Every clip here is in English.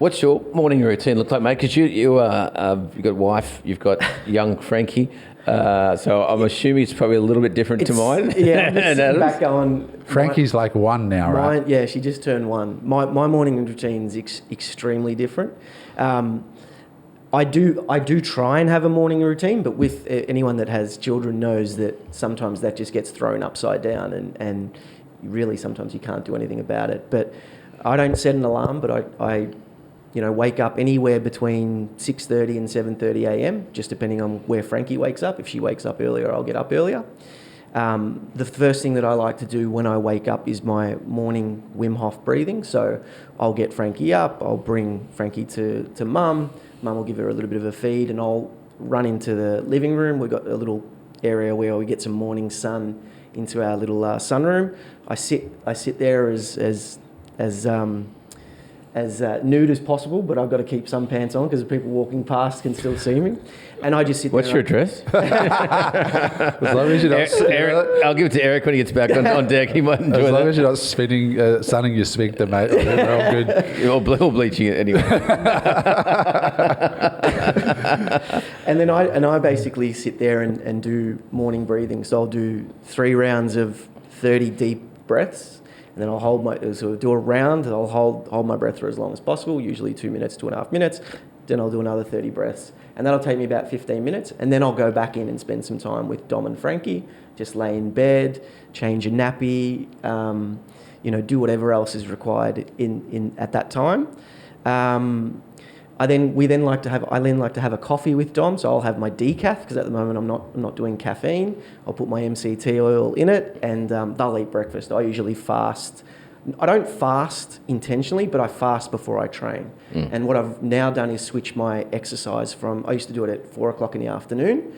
What's your morning routine look like, mate? Because you've got a wife, you've got young Frankie. So I'm assuming it's probably a little bit different to mine. Yeah, I'm just sitting back going... Frankie's like 1 now, right? Yeah, she just turned 1. My morning routine's extremely different. I do try and have a morning routine, but with anyone that has children knows that sometimes that just gets thrown upside down and really sometimes you can't do anything about it. But I don't set an alarm, but I wake up anywhere between 6:30 and 7:30 a.m, just depending on where Frankie wakes up. If she wakes up earlier, I'll get up earlier. The first thing that I like to do when I wake up is my morning Wim Hof breathing. So I'll get Frankie up, I'll bring Frankie to Mum. Mum will give her a little bit of a feed and I'll run into the living room. We've got a little area where we get some morning sun into our little sunroom. I sit there as nude as possible, but I've got to keep some pants on because the people walking past can still see me. And I just sit there. What's your address? As long as you're not... Eric, I'll give it to Eric when he gets back on deck. He might enjoy that. As long as you're not sunning your sphincter, mate. We're all good. You're all bleaching it anyway. And then I basically sit there and do morning breathing. So I'll do 3 rounds of 30 deep breaths. And then I'll do a round, and I'll hold my breath for as long as possible, usually 2 minutes, 2.5 minutes. Then I'll do another 30 breaths. And that'll take me about 15 minutes. And then I'll go back in and spend some time with Dom and Frankie, just lay in bed, change a nappy, do whatever else is required in at that time. I then like to have a coffee with Dom, so I'll have my decaf because at the moment I'm not doing caffeine. I'll put my MCT oil in it, and they'll eat breakfast. I usually fast. I don't fast intentionally, but I fast before I train. And what I've now done is switch my exercise from. I used to do it at 4:00 in the afternoon,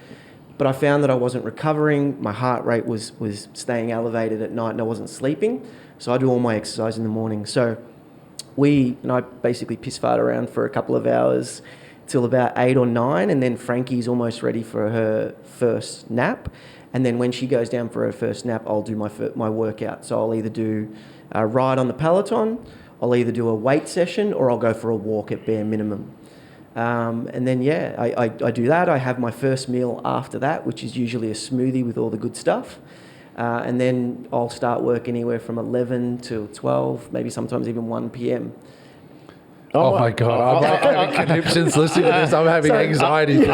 but I found that I wasn't recovering. My heart rate was staying elevated at night, and I wasn't sleeping. So I do all my exercise in the morning. So I basically piss fart around for a couple of hours till about 8 or 9, and then Frankie's almost ready for her first nap. And then when she goes down for her first nap, I'll do my workout. So I'll either do a ride on the Peloton, I'll either do a weight session, or I'll go for a walk at bare minimum. And then, I do that. I have my first meal after that, which is usually a smoothie with all the good stuff. And then I'll start work anywhere from 11 till 12, maybe sometimes even 1 p.m. Oh my God, I'm having conniptions listening to this. I'm having anxiety. So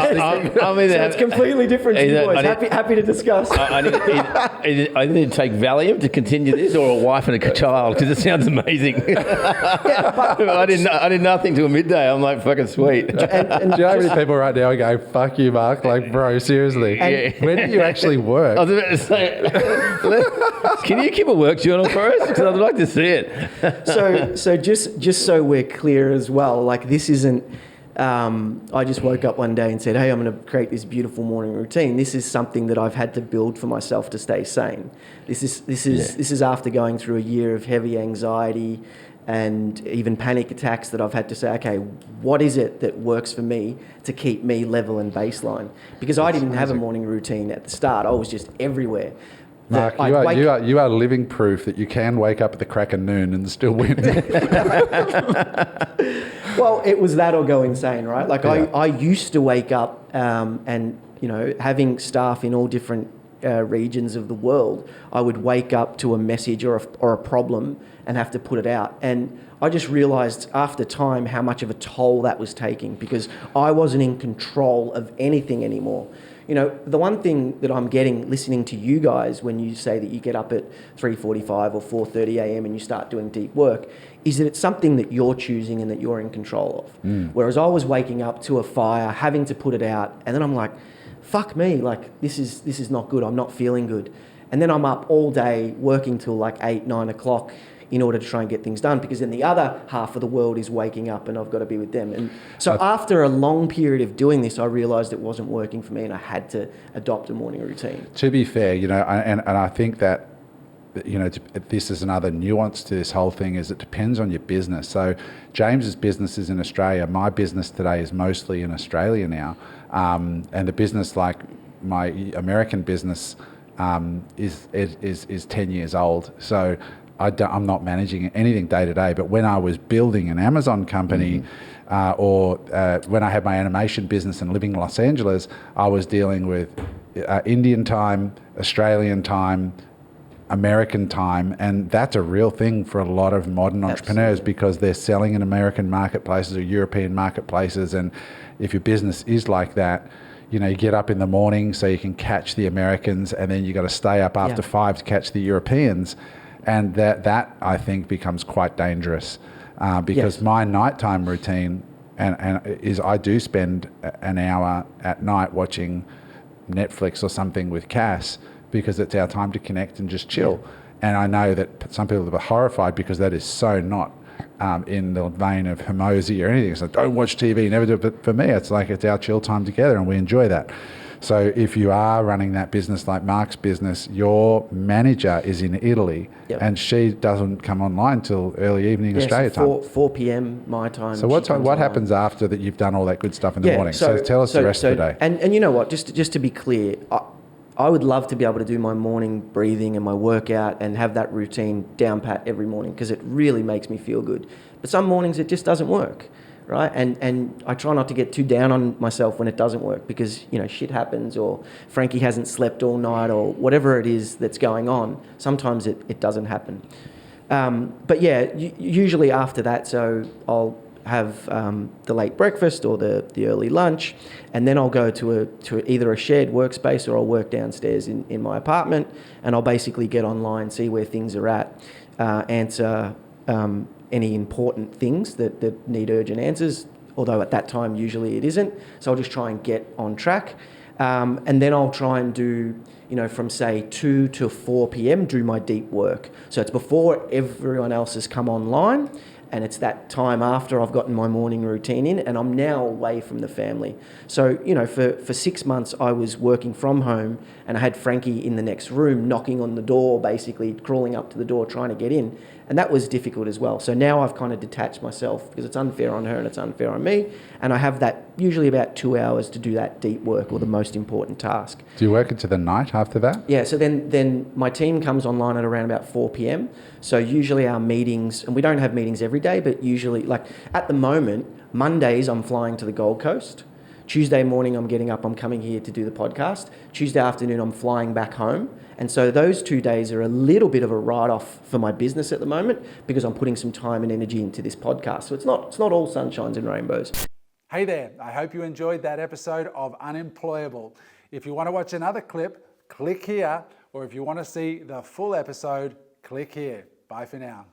it's completely different to you boys. Happy to discuss. I need to take Valium to continue this, or a wife and a child, because it sounds amazing. I did nothing till midday. I'm like, fucking sweet. And do you know how many people right now are going, fuck you, Mark? Like, bro, seriously. When do you actually work? I was about to say, can you keep a work journal for us? Because I'd like to see it. So just so we're clear as well, like this isn't I just woke up one day and said, hey, I'm going to create this beautiful morning routine. This is something that I've had to build for myself to stay sane. This is after going through a year of heavy anxiety and even panic attacks that I've had to say, okay, what is it that works for me to keep me level and baseline? Because I didn't have a morning routine at the start. I was just everywhere. Mark, you are living proof that you can wake up at the crack of noon and still win. Well, it was that or go insane, right? Like I used to wake up and, having staff in all different regions of the world, I would wake up to a message or a problem and have to put it out. And I just realized after time how much of a toll that was taking because I wasn't in control of anything anymore. The one thing that I'm getting listening to you guys when you say that you get up at 3:45 or 4:30 a.m. and you start doing deep work is that it's something that you're choosing and that you're in control of. Whereas I was waking up to a fire, having to put it out, and then I'm like, fuck me, like this is not good. I'm not feeling good. And then I'm up all day working till like 8, 9 o'clock in order to try and get things done because then the other half of the world is waking up and I've got to be with them. And so after a long period of doing this, I realised it wasn't working for me and I had to adopt a morning routine. To be fair, and I think that, this is another nuance to this whole thing is it depends on your business. So James's business is in Australia. My business today is mostly in Australia now. And the business, like my American business, is 10 years old. So I'm not managing anything day to day. But when I was building an Amazon company, or when I had my animation business and living in Los Angeles, I was dealing with Indian time, Australian time, American time, and that's a real thing for a lot of modern entrepreneurs because they're selling in American marketplaces or European marketplaces. And if your business is like that, you get up in the morning so you can catch the Americans, and then you got to stay up after 5 to catch the Europeans. And that I think becomes quite dangerous because my nighttime routine is I do spend an hour at night watching Netflix or something with Cass, because it's our time to connect and just chill. And I know that some people are horrified because that is so not in the vein of Hermosi or anything. It's like, don't watch TV, never do it. But for me, it's like it's our chill time together and we enjoy that. So if you are running that business like Mark's business, your manager is in Italy and she doesn't come online till early evening Australia time. 4 p.m. my time. So what happens after that you've done all that good stuff in the morning? So tell us the rest of the day. And you know what, just to be clear, I would love to be able to do my morning breathing and my workout and have that routine down pat every morning because it really makes me feel good. But some mornings it just doesn't work, right? And I try not to get too down on myself when it doesn't work because, shit happens or Frankie hasn't slept all night or whatever it is that's going on. Sometimes it doesn't happen. But yeah, usually after that, so I'll have the late breakfast or the early lunch, and then I'll go to either a shared workspace or I'll work downstairs in my apartment, and I'll basically get online, see where things are at, answer any important things that need urgent answers, although at that time usually it isn't. So I'll just try and get on track, and then I'll try and do from say 2 to 4 p.m. do my deep work. So it's before everyone else has come online. And it's that time after I've gotten my morning routine in and I'm now away from the family. So, for 6 months I was working from home and I had Frankie in the next room knocking on the door, basically crawling up to the door trying to get in. And that was difficult as well. So now I've kind of detached myself because it's unfair on her and it's unfair on me. And I have that usually about 2 hours to do that deep work or the most important task. Do you work into the night after that? Yeah, so then my team comes online at around about 4 p.m. So usually our meetings, and we don't have meetings every day, but usually, like at the moment, Mondays I'm flying to the Gold Coast. Tuesday morning I'm getting up, I'm coming here to do the podcast. Tuesday afternoon I'm flying back home. And so those 2 days are a little bit of a write-off for my business at the moment because I'm putting some time and energy into this podcast. So it's not all sunshines and rainbows. Hey there, I hope you enjoyed that episode of Unemployable. If you want to watch another clip, click here, or if you want to see the full episode, click here. Bye for now.